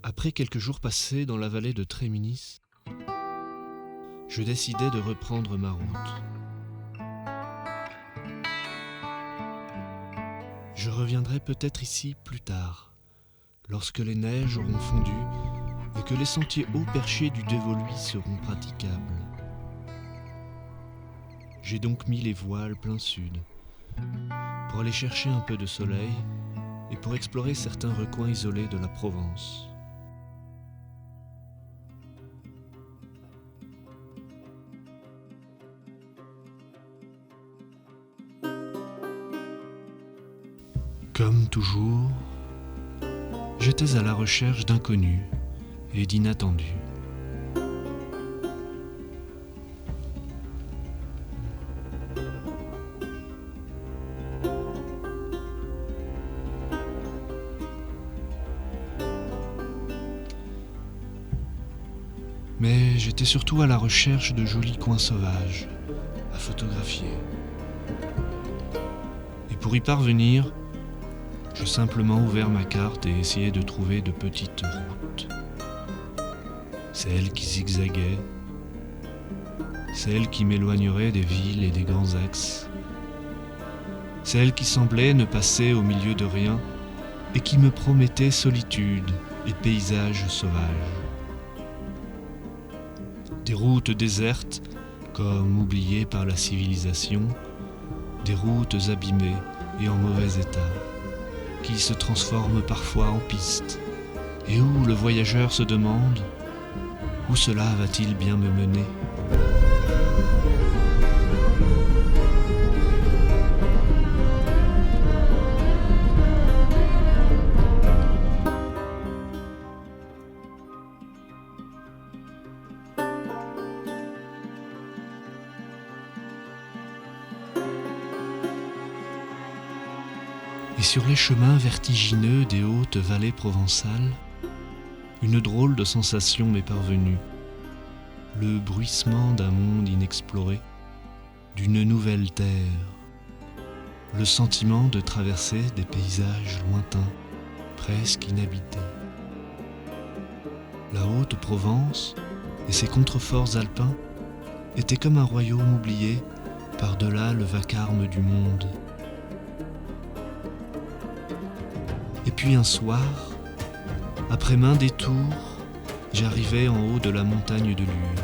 Après quelques jours passés dans la vallée de Tréminis, je décidai de reprendre ma route. Je reviendrai peut-être ici plus tard, lorsque les neiges auront fondu et que les sentiers haut perchés du Dévoluy seront praticables. J'ai donc mis les voiles plein sud, pour aller chercher un peu de soleil et pour explorer certains recoins isolés de la Provence. Comme toujours, j'étais à la recherche d'inconnus et d'inattendus. Mais j'étais surtout à la recherche de jolis coins sauvages à photographier. Et pour y parvenir, j'ai simplement ouvert ma carte et essayé de trouver de petites routes. Celles qui zigzaguaient, celles qui m'éloigneraient des villes et des grands axes, celles qui semblaient ne passer au milieu de rien et qui me promettaient solitude et paysages sauvages. Des routes désertes, comme oubliées par la civilisation, des routes abîmées et en mauvais état, qui se transforment parfois en pistes, et où le voyageur se demande « Où cela va-t-il bien me mener ?» Et sur les chemins vertigineux des hautes vallées provençales, une drôle de sensation m'est parvenue. Le bruissement d'un monde inexploré, d'une nouvelle terre. Le sentiment de traverser des paysages lointains, presque inhabités. La Haute-Provence et ses contreforts alpins étaient comme un royaume oublié par-delà le vacarme du monde. Et puis un soir, après maints détours, j'arrivai en haut de la montagne de Lure.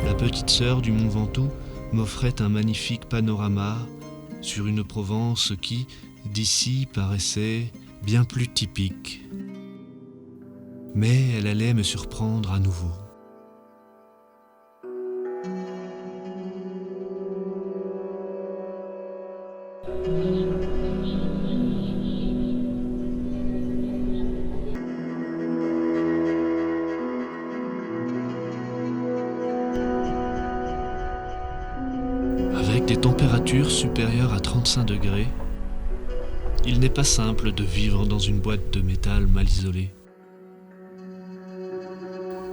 La petite sœur du Mont Ventoux m'offrait un magnifique panorama sur une Provence qui, d'ici, paraissait bien plus typique. Mais elle allait me surprendre à nouveau. Avec des températures supérieures à 35 degrés, il n'est pas simple de vivre dans une boîte de métal mal isolée.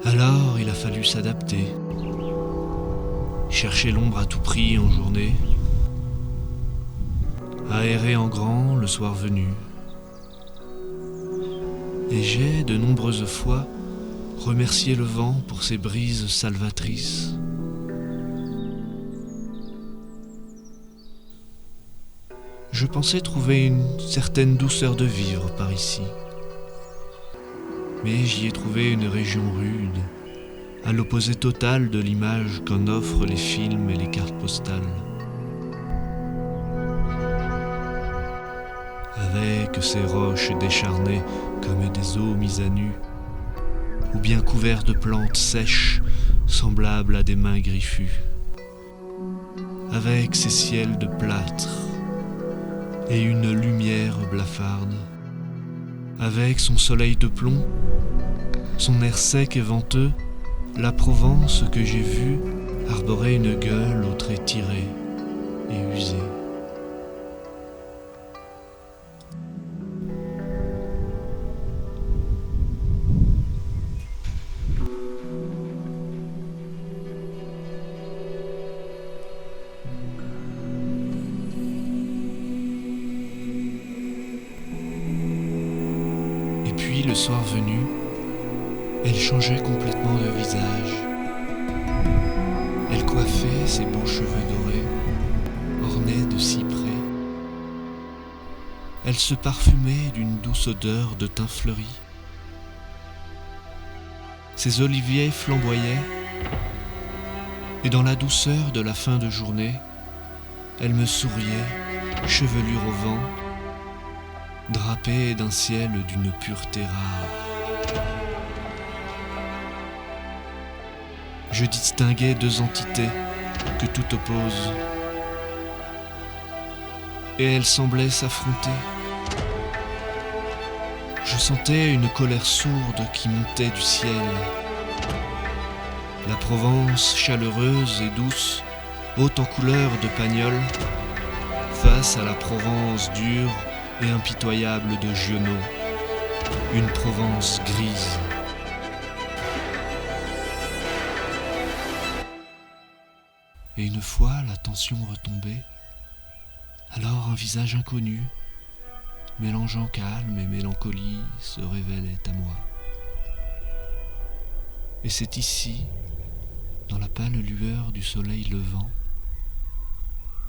Alors, il a fallu s'adapter, chercher l'ombre à tout prix en journée, aérer en grand le soir venu. Et j'ai, de nombreuses fois, remercié le vent pour ses brises salvatrices. Je pensais trouver une certaine douceur de vivre par ici. Mais j'y ai trouvé une région rude, à l'opposé total de l'image qu'en offrent les films et les cartes postales. Avec ces roches décharnées comme des os mis à nu, ou bien couverts de plantes sèches semblables à des mains griffues. Avec ces ciels de plâtre et une lumière blafarde. Avec son soleil de plomb, son air sec et venteux, la Provence que j'ai vue arborait une gueule aux traits tirés et usés. le soir venu, elle changeait complètement de visage. Elle coiffait ses beaux cheveux dorés, ornés de cyprès. Elle se parfumait d'une douce odeur de thym fleuri. Ses oliviers flamboyaient, et dans la douceur de la fin de journée, elle me souriait, chevelure au vent, drapée d'un ciel d'une pureté rare. Je distinguais deux entités que tout oppose, et elles semblaient s'affronter. Je sentais une colère sourde qui montait du ciel. La Provence chaleureuse et douce, haute en couleur de pagnol, face à la Provence dure et impitoyable de Giono, une Provence grise. Et une fois la tension retombée, alors un visage inconnu, mélangeant calme et mélancolie, se révélait à moi. Et c'est ici, dans la pâle lueur du soleil levant,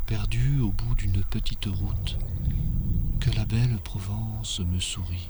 perdu au bout d'une petite route, que la belle Provence me sourit.